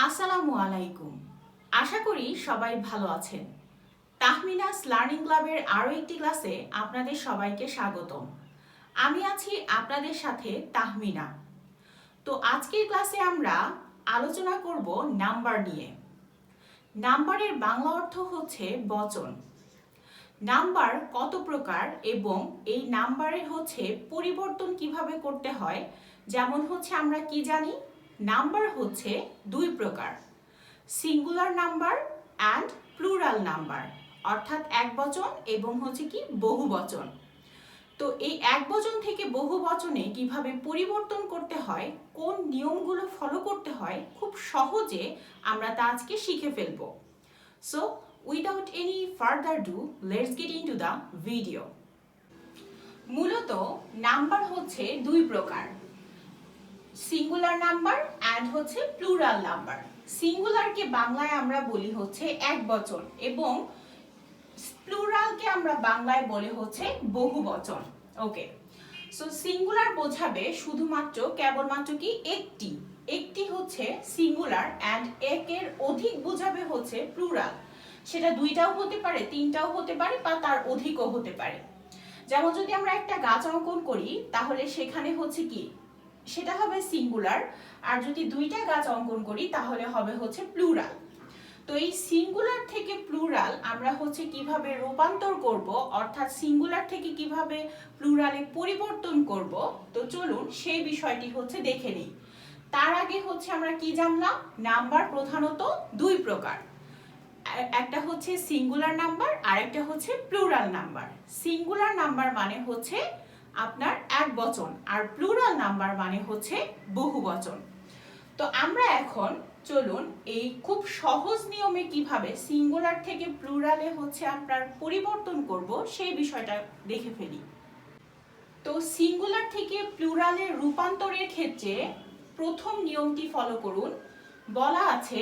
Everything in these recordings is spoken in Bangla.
আসসালামু আলাইকুম। আশা করি সবাই ভালো আছেন। তাহমিনাস লার্নিং ক্লাবের আরও একটি ক্লাসে আপনাদের সবাইকে স্বাগতম। আমি আছি আপনাদের সাথে তাহমিনা। তো আজকের ক্লাসে আমরা আলোচনা করব নাম্বার নিয়ে। নাম্বারের বাংলা অর্থ হচ্ছে বচন। নাম্বার কত প্রকার এবং এই নাম্বারের হচ্ছে পরিবর্তন কিভাবে করতে হয়, যেমন হচ্ছে আমরা কি জানি নাম্বার হচ্ছে দুই প্রকার, singular number and plural number, অর্থাৎ একবচন এবং হচ্ছে কি বহুবচন। তো এই একবচন থেকে বহুবচনে কিভাবে পরিবর্তন করতে হয়, কোন নিয়মগুলো ফলো করতে হয়, খুব সহজে আমরা তা আজকে শিখে ফেলব। So without any further do let's get into the video. মূলত নাম্বার হচ্ছে দুই প্রকার, সিঙ্গুলার নাম্বার অ্যান্ড হচ্ছে প্লুরাল নাম্বার। সিঙ্গুলারকে বাংলায় আমরা বলি হচ্ছে একবচন এবং প্লুরালকে আমরা বাংলায় বলে হচ্ছে বহুবচন। ওকে, সো সিঙ্গুলার বোঝাবে শুধুমাত্র কেবলমাত্র কি একটি, একটি হচ্ছে সিঙ্গুলার অ্যান্ড একের অধিক বোঝাবে হচ্ছে প্লুরাল। সেটা দুইটাও হতে পারে, তিনটাও হতে পারে বা তার অধিকও হতে পারে। যেমন যদি আমরা একটা গাছ অঙ্কন করি তাহলে সেখানে হচ্ছে কি সেটা হবে সিঙ্গুলার, আর যদি দুইটা গাছ অঙ্কন করি তাহলে হবে হচ্ছে প্লুরাল। তো এই সিঙ্গুলার থেকে প্লুরাল আমরা হচ্ছে কিভাবে রূপান্তর করব, অর্থাৎ সিঙ্গুলার থেকে কিভাবে প্লুরালে পরিবর্তন করব, তো চলুন সেই বিষয়টি হচ্ছে দেখে নিই। তার আগে হচ্ছে আমরা কি জানলাম, নাম্বার প্রধানত দুই প্রকার, একটা হচ্ছে সিঙ্গুলার নাম্বার আর একটা হচ্ছে প্লুরাল নাম্বার। সিঙ্গুলার নাম্বার মানে হচ্ছে আপনার একবচন আর প্লুরাল নাম্বার মানে হচ্ছে বহুবচন। তো আমরা এখন চলুন এই খুব সহজ নিয়মে কিভাবে সিঙ্গুলার থেকে প্লুরালে হচ্ছে আপনার পরিবর্তন করব সেই বিষয়টা দেখে ফেলি। তো সিঙ্গুলার থেকে প্লুরালে রূপান্তরের ক্ষেত্রে প্রথম নিয়মটি ফলো করুন। বলা আছে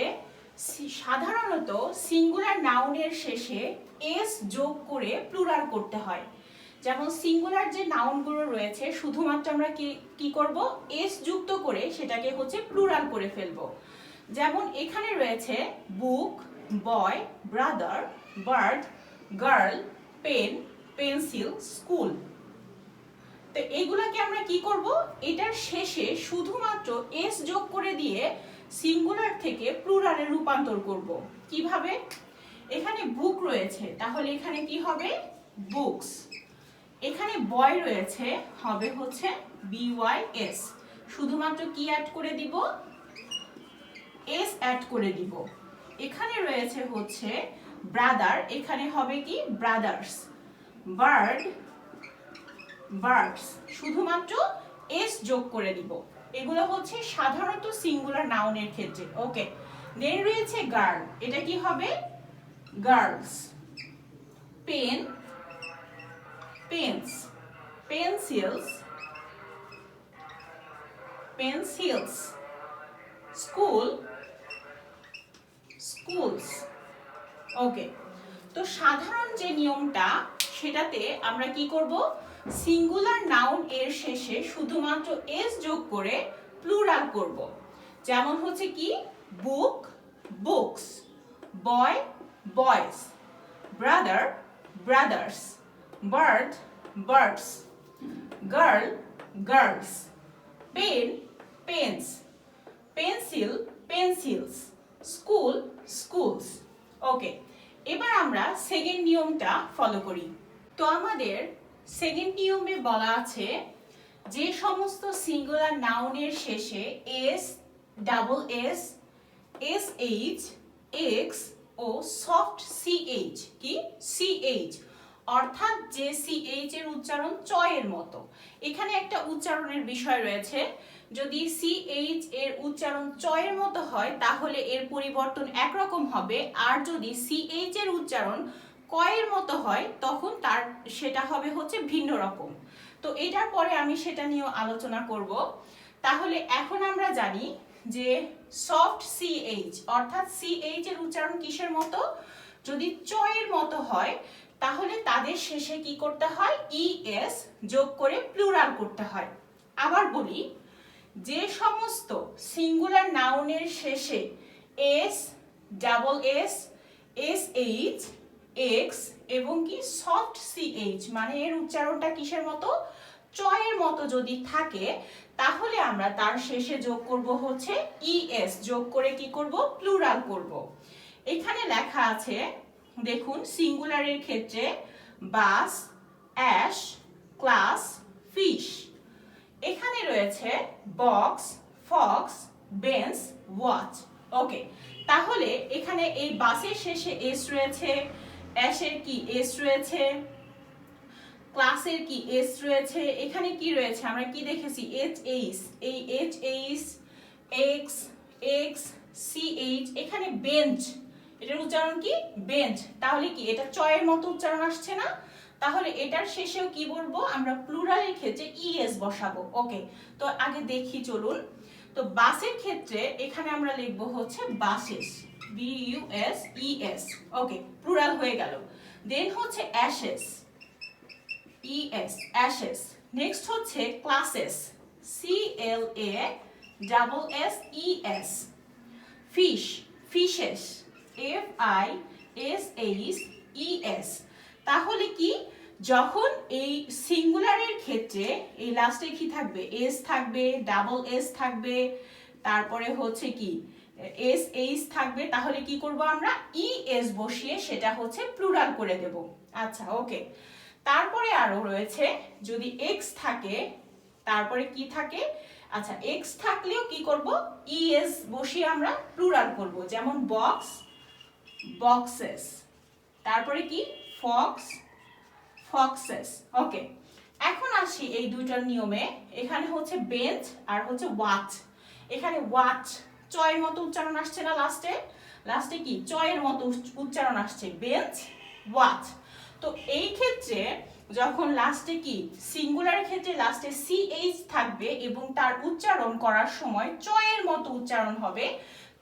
সাধারণত সিঙ্গুলার নাউনের শেষে এস যোগ করে প্লুরাল করতে হয়। যেমন সিঙ্গুলার যে নাউনগুলো রয়েছে শুধুমাত্র আমরা কি করব, এস যুক্ত করে সেটাকে হচ্ছে প্লুরাল করে ফেলবো। যেমন এখানে রয়েছে book, boy, brother, bird, girl, pen, pencil, school. তো এইগুলাকে আমরা কি করব, এটার শেষে শুধুমাত্র এস যোগ করে দিয়ে সিঙ্গুলার থেকে প্লুরালে রূপান্তর করব। কিভাবে, এখানে বুক রয়েছে তাহলে এখানে কি হবে বুকস, এখানে বয় রয়েছে হবে হচ্ছে BYS, শুধুমাত্র কি অ্যাড করে দিব, এস অ্যাড করে দিব। এখানে রয়েছে হচ্ছে ব্রাদার, এখানে হবে কি ব্রাদার্স, বার্ড বার্ডস, শুধুমাত্র এস যোগ করে দিব। এগুলো হচ্ছে সাধারণত সিঙ্গুলার নাউনের ক্ষেত্রে। ওকে, দেন রয়েছে গার্ল, এটা কি হবে girls, pen pens, pencils pencils, school schools. Okay, তো সাধারণ যে নিয়মটা সেটাতে আমরা কি করব, সিঙ্গুলার নাউন এর শেষে শুধুমাত্র এস যোগ করে প্লুরাল করব। যেমন হচ্ছে কি বুক books, boy boys, brother brothers, bird birds, girl girls, pen pens, pencil pencils, school schools. Okay, এবার আমরা সেকেন্ড নিয়মটা ফলো করি। তো আমাদের সেকেন্ড নিয়মে বলা আছে যে সমস্ত সিঙ্গুলার নাউনের শেষে S, double S, SH, X O soft CH, কি CH, অর্থাৎ যে CH এর উচ্চারণ চয়ের মতো। এখানে একটা উচ্চারণের বিষয় রয়েছে, যদি CH এর উচ্চারণ চয়ের মতো হয় তাহলে এর পরিবর্তন একরকম হবে, আর যদি CH এর উচ্চারণ কয়ের মতো হয় তখন সেটা হবে হচ্ছে ভিন্ন রকম। তো এটার পরে আমি সেটা নিয়েও আলোচনা করব। তাহলে এখন আমরা জানি যে সফট CH অর্থাৎ CH এর উচ্চারণ কিসের মতো, যদি চয়ের মতো হয় তাহলে তাদের শেষে কি করতে হয়, ES যোগ করে প্লুরাল করতে হয়। আবার বলি, যে সমস্ত সিঙ্গুলার নাউনের শেষে S, double S, S H, x এবং কি সফট সিএইচ, মানে এর উচ্চারণটা কিসের মতো, চয়ের মতো যদি থাকে তাহলে আমরা তার শেষে যোগ করব হচ্ছে ইএস, যোগ করে কি করব, প্লুরাল করব। এখানে লেখা আছে দেখুন, সিঙ্গুলারের ক্ষেত্রে বাস, অ্যাশ, ক্লাস, ফিশ। এখানে রয়েছে বক্স, ফক্স, বেঞ্চ, ওয়াচ। ওকে, তাহলে এখানে এই বাসের শেষে এস রয়েছে, অ্যাশের কি এস রয়েছে, ক্লাসের কি এস রয়েছে, এখানে কি রয়েছে আমরা কি দেখেছি, এইচ এইচ, এই H H, X, X, C H, এখানে বেঞ্চ, এটার উচ্চারণ কি বেঞ্চ, তাহলে কি এটা চয়ের মতো উচ্চারণ আসছে না, তাহলে এটার শেষেও কি বলবো আমরা, প্লুরালের ক্ষেত্রে ইএস বসাবো। ওকে, তো আগে দেখি চলুন। তো বাসের ক্ষেত্রে এখানে আমরা লিখবো হচ্ছে buses, B U S E S. Okay, plural হয়ে গেল। দেন হচ্ছে ashes, E S, ashes. Next হচ্ছে classes, C L A double S E S. Fish, fishes, F I S H E S. তাহলে কি, যখন এই সিঙ্গুলারের ক্ষেত্রে এই লাস্টে কি থাকবে, এস থাকবে, ডাবল এস থাকবে, তারপরে হচ্ছে কি এস এইচ থাকবে, তাহলে কি করব আমরা, ই এস বসিয়ে সেটা হচ্ছে প্লুরাল করে দেব। আচ্ছা, ওকে। তারপরে আরো রয়েছে, যদি এক্স থাকে তারপরে কি থাকে, আচ্ছা এক্স থাকলেও কি করব, ই এস বসিয়ে আমরা প্লুরাল করব, যেমন বক্স, বক্সেস, তারপরে কি ফক্স, ফক্সেস। ওকে, এখন আসি এই দুইটার নিয়মে। এখানে হচ্ছে বেঞ্চ আর হচ্ছে ওয়াচ। এখানে ওয়াচ চয়ের মতো উচ্চারণ আসছে না, লাস্টে, লাস্টে কি চয়ের মতো উচ্চারণ আসছে, বেঞ্চ, ওয়াচ। তো এই ক্ষেত্রে যখন লাস্টে কি, সিঙ্গুলার ক্ষেত্রে লাস্টে সিএইচ থাকবে এবং তার উচ্চারণ করার সময় চয়ের মতো উচ্চারণ হবে,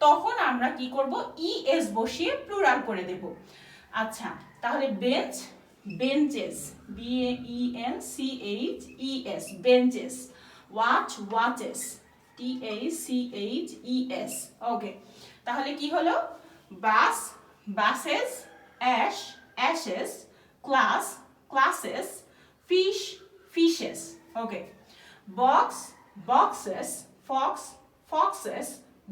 তখন আমরা কি করব, ইএস বসিয়ে প্লুরাল করে দেব। আচ্ছা, তাহলে bench, benches, B A E N C H E S, benches. Watch, watches, T H C H E S. Okay, তাহলে কি হলো, bus, buses, ash, ashes, class, classes, fish, fishes. Okay, box, boxes, fox, foxes,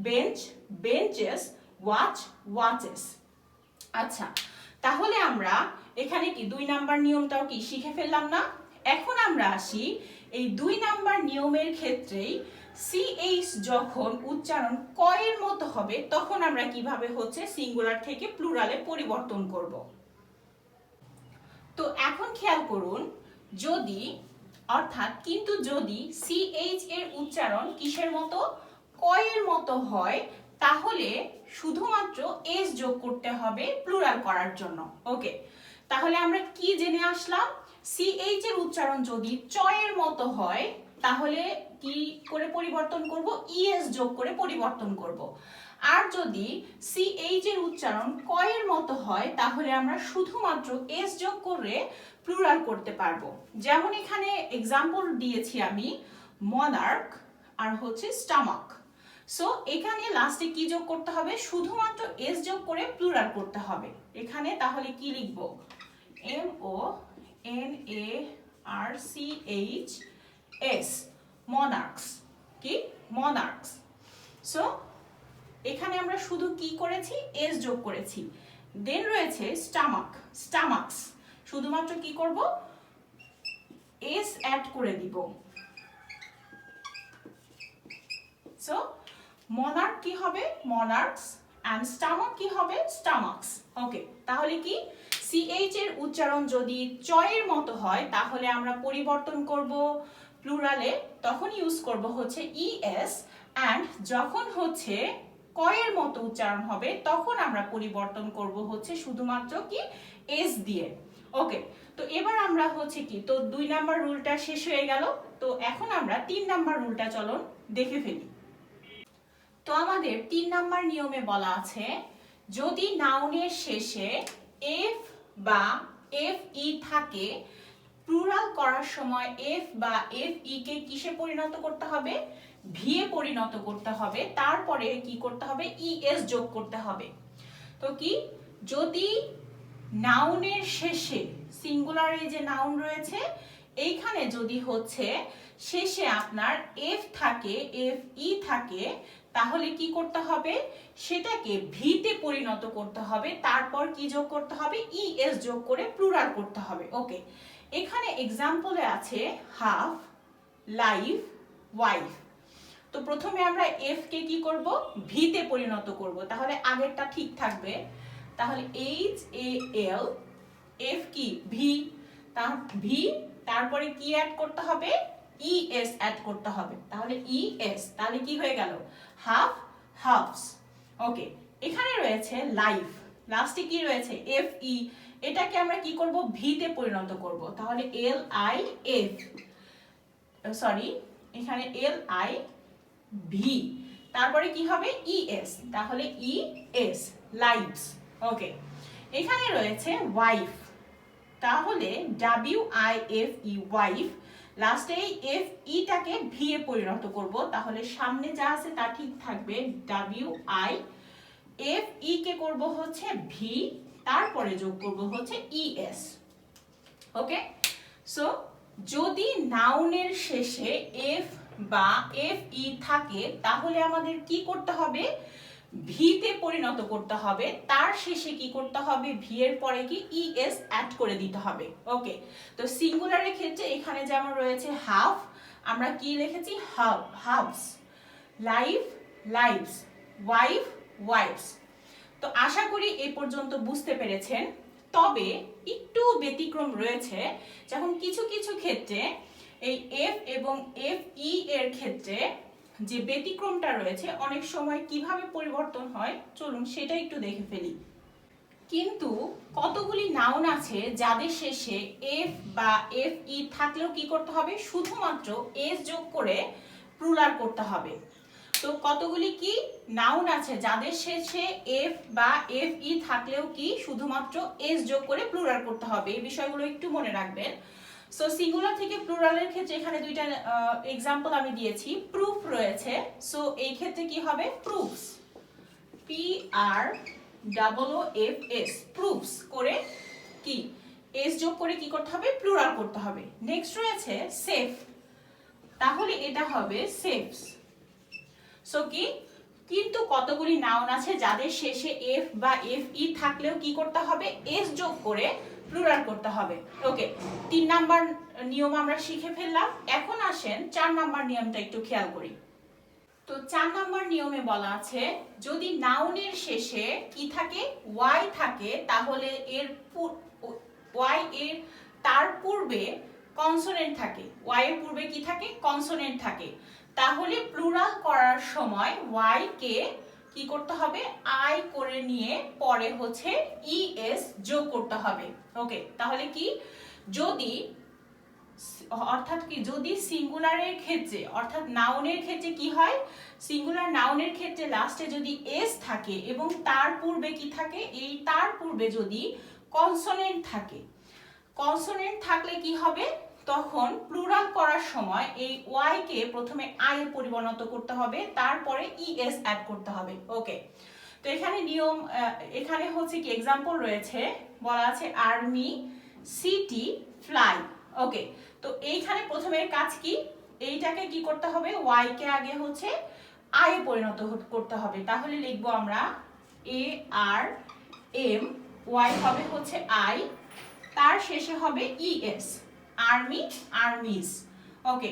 bench, benches, watch, watches. আচ্ছা, তাহলে আমরা এখানে কি 2 নাম্বার নিয়মটাও কি শিখে ফেললাম না। এখন আমরা আসি এই 2 নাম্বার নিয়মের ক্ষেত্রেই সিএইচ যখন উচ্চারণ কয়ের মতো হবে তখন আমরা কিভাবে হচ্ছে সিঙ্গুলার থেকে প্লুরালে পরিবর্তন করব। তো এখন খেয়াল করুন, যদি অর্থাৎ কিন্তু যদি সিএইচ এর উচ্চারণ কিসের মতো, কয়ের মতো হয়, তাহলে শুধুমাত্র এস যোগ করতে হবে প্লুরাল করার জন্য। ওকে, তাহলে আমরা কি জেনে আসলাম, সিএইচ এর উচ্চারণ যদি চয়ের মতো হয় তাহলে কি করে পরিবর্তন করব, ইএস যোগ করে পরিবর্তন করব। আর যদি সিএইচ এর উচ্চারণ কয়ের মতো হয় তাহলে আমরা শুধুমাত্র এস যোগ করে প্লুরাল করতে পারবো। যেমন এখানে এক্সাম্পল দিয়েছি আমি, মনার্ক আর হচ্ছে স্টামাক। সো এখানে লাস্টে কি যোগ করতে হবে, শুধুমাত্র এস যোগ করে প্লুরাল করতে হবে। এখানে তাহলে কি লিখব, M O N A R C H S, monarchs, কি মনার্কস। সো এখানে আমরা শুধু কি করেছি, এস যোগ করেছি। দেন রয়েছে স্টামাক, স্টামাক্স, শুধুমাত্র কি করব, এস অ্যাড করে দিব। সো মনার্ক কি হবে, মনার্কস, এন্ড স্টামাক কি হবে, স্টামাক্স। ওকে, তাহলে কি সিএইচ এর উচ্চারণ যদি চয়ের মতো হয় তাহলে আমরা পরিবর্তন করব প্লুরালে, তখন ইউজ করব হচ্ছে ইএস, এন্ড যখন হচ্ছে কয়ের মতো উচ্চারণ হবে তখন আমরা পরিবর্তন করব হচ্ছে শুধুমাত্র কি এস দিয়ে। ওকে, তো এবার আমরা হচ্ছে কি, তো 2 নাম্বার রুলটা শেষ হয়ে গেল। তো এখন আমরা 3 নাম্বার রুলটা চলুন দেখে ফেলি। তো আমাদের 3 নাম্বার নিয়মে বলা আছে, যদি নাউনের শেষে এফ বা এফ ই থাকে, প্লুরাল করার সময় এফ বা এফ ই কে কিসে পরিণত করতে হবে, ভি এ পরিণত করতে হবে, তারপরে কি করতে হবে, ইএস যোগ করতে হবে। তো কি, যদি নাউনের শেষে সিঙ্গুলার এই যে নাউন রয়েছে এইখানে যদি হচ্ছে শেষে আপনার এফ থাকে, এফ ই থাকে, তাহলে কি করতে হবে, সেটাকে ভিতে পরিণত করতে হবে, তারপর কি যোগ করতে হবে, ইএস যোগ করে প্লুরাল করতে হবে। ওকে, এখানে এক্সাম্পলে আছে হাফ, লাইফ, ওয়াইফ। তো প্রথমে আমরা এফ কে কি করব, ভিতে পরিণত করব, তাহলে আগেরটা ঠিক থাকবে। তাহলে এইচ এ এল, এফ কি ভি, ভি, তারপরে কি অ্যাড করতে হবে, ইএস অ্যাড করতে হবে, তাহলে ইএস, তাহলে কি হয়ে গেল, হাফ, হাফস। ওকে, এখানে রয়েছে লাইফ, লাস্টে কি রয়েছে, এফ ই, এটাকে আমরা কি করব, ভিতে পরিণত করব, তাহলে এল আই এফ, সরি এখানে এল আই ভি, তারপরে কি হবে, ইএস, তাহলে ইএস, লাইভস। ওকে, এখানে রয়েছে ওয়াইফ, তাহলে W I F E, wife, লাস্টে এই এফ ইটাকে ভি এ পরিণত করব, তাহলে সামনে যা আছে তা ঠিক থাকবে, ডাব্লিউ আই এফ ই কে করব হচ্ছে ভি, তারপরে যোগ করব হচ্ছে ইএস। ওকে, সো যদি নাউনের শেষে এফ বা এফ ই থাকে তাহলে আমাদের কি করতে হবে, ভিতে পরিণত করতে হবে, তার শেষে কি করতে হবে, ভি এর পরে কি ইএস অ্যাড করে দিতে হবে। ওকে, তো সিঙ্গুলারের ক্ষেত্রে এখানে যেমন রয়েছে হাফ, আমরা কি লিখেছি, half, halfs, life, lives, wife, wifes. তো আশা করি এই পর্যন্ত বুঝতে পেরেছেন। তবে একটু ব্যতিক্রম রয়েছে, যখন কিছু কিছু ক্ষেত্রে এই এফ এবং এফ ই এর ক্ষেত্রে যে ব্যতিক্রমটা রয়েছে অনেক সময় কিভাবে পরিবর্তন হয়, চলুন সেটা একটু দেখে ফেলি। কিন্তু কতগুলি নাউন আছে যাদের শেষে এফ বা এফ ই থাকলেও কি করতে হবে, শুধুমাত্র এস যোগ করে প্লুরাল করতে হবে। তো কতগুলি কি নাউন আছে যাদের শেষে এফ বা এফ ই থাকলেও কি শুধুমাত্র এস যোগ করে প্লুরাল করতে হবে, এই বিষয়গুলো একটু মনে রাখবেন। সো সিঙ্গুলার থেকে প্লুরালের ক্ষেত্রে এখানে দুইটা এক্সাম্পল আমি দিয়েছি। প্রুফ রয়েছে, সো এই ক্ষেত্রে কি হবে, proofs, P R double O F S, proofs করে কি এস যোগ করে কি করতে হবে, প্লুরাল করতে হবে। নেক্সট রয়েছে সেফ, তাহলে এটা হবে সেফস। সো কি, কিন্তু কতগুলি নাউন আছে যাদের শেষে এফ বা এফ ই থাকলেও কি করতে হবে, এস যোগ করে প্লুরাল করতে হবে। ওকে, 3 নাম্বার নিয়ম আমরা শিখে ফেললাম। এখন আসেন 4 নাম্বার নিয়মটা একটু খেয়াল করি। তো 4 নাম্বার নিয়মে বলা আছে, যদি নাউনের শেষে কি থাকে, ওয়াই থাকে, তাহলে এর ওয়াই এর তার পূর্বে কনসোনেন্ট থাকে, ওয়াই এর পূর্বে কি থাকে, কনসোনেন্ট থাকে, তাহলে প্লুরাল করার সময় ওয়াই কে কি করতে হবে, আই করে নিয়ে পরে হচ্ছে ইএস যোগ করতে হবে। ওকে, তাহলে কি, যদি অর্থাৎ কি, যদি সিঙ্গুলারের ক্ষেত্রে অর্থাৎ নাউনের ক্ষেত্রে কি হয়, সিঙ্গুলার নাউনের ক্ষেত্রে লাস্টে যদি এস থাকে এবং তার পূর্বে কি থাকে, এই তার পূর্বে যদি কনসোনেন্ট থাকে, কনসোনেন্ট থাকলে কি হবে, তখন প্লুরাল করার সময় এই ওয়াই কে প্রথমে আই এ পরিণত করতে হবে, তারপরে ইএস অ্যাড করতে হবে। ওকে, তো এখানে নিয়ম, এখানে হচ্ছে কি এক্সাম্পল রয়েছে, বলা আছে আর্মি, সিটি, ফ্লাই। ওকে, তো এইখানে প্রথমের কাজ কি, এইটাকে কি করতে হবে, ওয়াই কে আগে হচ্ছে আই এ পরিণত করতে হবে, তাহলে লিখবো আমরা এ আর এম, ওয়াই হবে হচ্ছে আই, তার শেষে হবে ইএস, আর্মি, আর্মিজ। ওকে,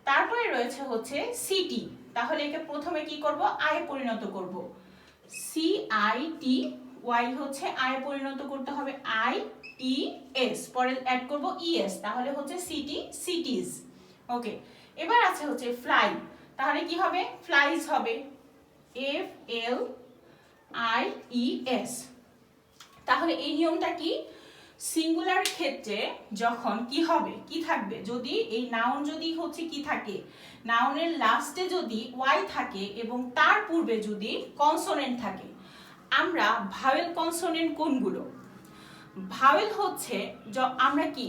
তারপরে রয়েছে হচ্ছে সিটি, তাহলে একে প্রথমে কি করব, আই এ পরিণত করব, সি আই টি, ওয়াই হচ্ছে আই এ পরিণত করতে হবে আই ই এস, পরে অ্যাড করব ইএস, তাহলে হচ্ছে সিটি, সিটিজ। ওকে, এবার আছে হচ্ছে ফ্লাই, তাহলে কি হবে, ফ্লাইজ হবে, F L I E S. তাহলে এই নিয়মটা কি, সিঙ্গুলার ক্ষেত্রে যখন কি হবে, কি থাকবে, যদি এই নাউন যদি হচ্ছে কি থাকে, নাউনের লাস্টে যদি ওয়াই থাকে এবং তার পূর্বে যদি কনসোনেন্ট থাকে। আমরা ভাওয়েল কনসোনেন্ট কোনগুলো, ভাওয়েল হচ্ছে আমরা কি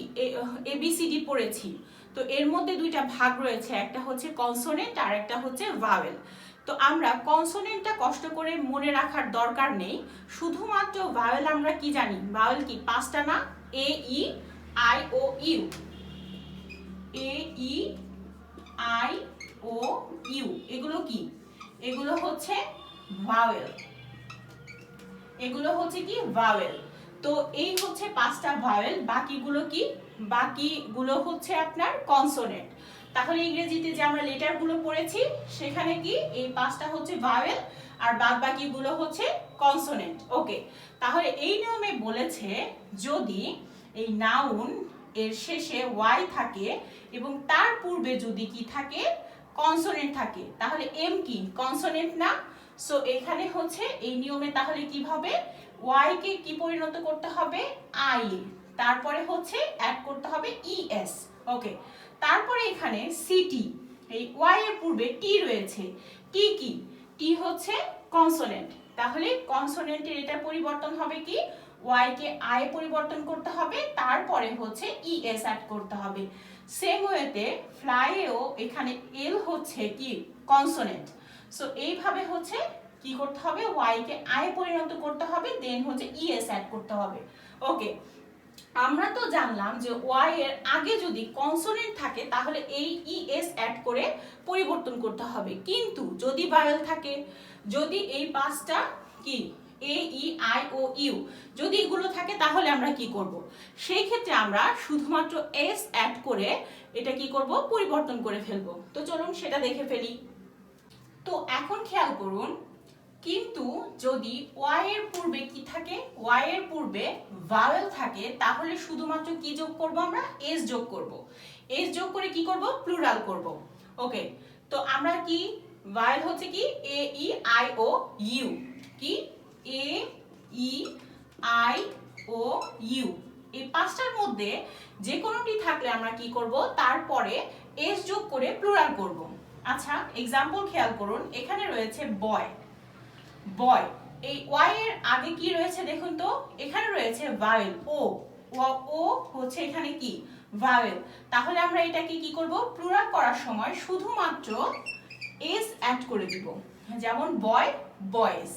এবিসিডি পড়েছি, তো এর মধ্যে দুইটা ভাগ রয়েছে, একটা হচ্ছে কনসোনেন্ট আর একটা হচ্ছে ভাওয়েল। তো আমরা কনসোনেন্টটা কষ্ট করে মনে রাখার দরকার নেই, শুধুমাত্র ভাওয়েল আমরা কি জানি, ভাওয়েল কি 5টা না, A E I O U, A E I O U, এগুলো কি, এগুলো হচ্ছে ভাওয়েল, এগুলো হচ্ছে কি ভাওয়েল। তো এই হচ্ছে 5টা ভাওয়েল, বাকিগুলো কি, বাকিগুলো হচ্ছে আপনার কনসোনেন্ট। তাহলে ইংরেজিতে যে আমরা লেটারগুলো পড়েছি সেখানে কি এই 5টা হচ্ছে ভাওয়েল আর বাদ বাকিগুলো হচ্ছে কনসোনেন্ট। ওকে, তাহলে এই নিয়মে বলেছে যদি এই নাউন এর শেষে ওয়াই থাকে এবং তার পূর্বে যদি কি থাকে, কনসোনেন্ট থাকে, তাহলে এম কি কনসোনেন্ট না? সো এখানে হচ্ছে এই নিয়মে তাহলে কি হবে, ওয়াই কে কি পরিণত করতে হবে, আই, তারপরে হচ্ছে অ্যাড করতে হবে ইএস। ওকে, তারপরে এখানে সিটি, এই ওয়াই এর পূর্বে টি রয়েছে, টি কি, টি হচ্ছে কনসোনেন্ট, তাহলে কনসোনেন্টের এটা পরিবর্তন হবে কি, ওয়াই কে আই পরিবর্তন করতে হবে, তারপরে হচ্ছে ইএস অ্যাড করতে হবে। সেম ওয়েতে ফ্লাইয়েও এখানে এল হচ্ছে কি কনসোনেন্ট, সো এইভাবে হচ্ছে কি করতে হবে, ওয়াই কে আই পরিণত করতে হবে, দেন হচ্ছে ইএস অ্যাড করতে হবে। ওকে, আমরা তো জানলাম যে ওয়াই এর আগে যদি কনসোনেন্ট থাকে তাহলে এই ইএস অ্যাড করে পরিবর্তন করতে হবে, কিন্তু যদি ভাওয়েল থাকে, যদি এই 5টা কি এ ই আই ও ইউ যদি এগুলো থাকে, তাহলে আমরা কি করব, সেই ক্ষেত্রে আমরা শুধুমাত্র এস অ্যাড করে এটা কি করব, পরিবর্তন করে ফেলবো। তো চলুন সেটা দেখে ফেলি। তো এখন খেয়াল করুন, কিন্তু যদি ওয়াই এর পূর্বে কি থাকে, ওয়াই এর পূর্বে ভাওয়েল থাকে, তাহলে শুধুমাত্র কি যোগ করব, আমরা এস যোগ করব, এস যোগ করে কি করব, প্লুরাল করব। ওকে, তো আমরা কি, ভাওয়েল হচ্ছে কি এ ই আই ও ইউ, কি এ ই আই ও ইউ, এই 5টার মধ্যে যে কোনোটি থাকলে আমরা কি করব, তারপরে এস যোগ করে প্লুরাল করব। আচ্ছা, এক্সাম্পল খেয়াল করুন, এখানে রয়েছে বয়, বয়, এই ওয়াই এর আগে কি রয়েছে দেখুন তো, এখানে রয়েছে ভাওয়েল ও, ও হচ্ছে এখানে কি ভাওয়েল, তাহলে আমরা এটাকে কি করব, প্লুরাল করার সময় শুধুমাত্র এস অ্যাড করে দিব, যেমন বয় বয়েজ।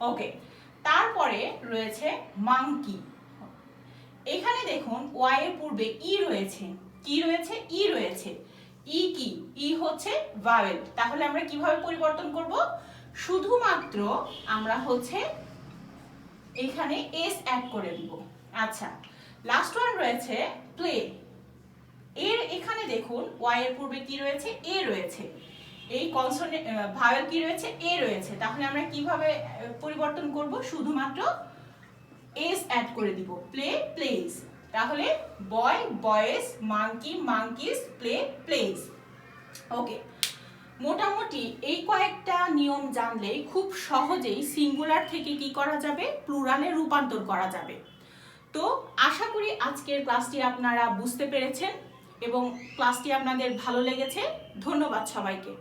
ওকে, তারপরে রয়েছে মাংকি, এখানে দেখুন ওয়াই এর পূর্বে ই রয়েছে, কি রয়েছে, ই রয়েছে, ই কি, ই হচ্ছে ভাওয়েল, তাহলে আমরা কিভাবে পরিবর্তন করব, শুধুমাত্র আমরা হচ্ছে এখানে এস অ্যাড করে দিব। আচ্ছা, লাস্ট ওয়ান রয়েছে প্লে, এর এখানে দেখুন ওয়াই এর পূর্বে কি রয়েছে, এ রয়েছে, এই কনসোনেন্ট ভাওয়েল কি রয়েছে, এ রয়েছে, তাহলে আমরা কিভাবে পরিবর্তন করব, শুধুমাত্র এস অ্যাড করে দিব, প্লে প্লেজ, তাহলে বয় বয়েজ, মাংকি মাংকিজ, প্লে প্লেজ। ওকে, মোটামুটি এই কয়েকটা নিয়ম জানলেই খুব সহজেই সিঙ্গুলার থেকে কি করা যাবে, প্লুরালে রূপান্তর করা যাবে। তো আশা করি আজকের ক্লাসটি আপনারা বুঝতে পেরেছেন এবং ক্লাসটি আপনাদের ভালো লেগেছে। ধন্যবাদ সবাইকে।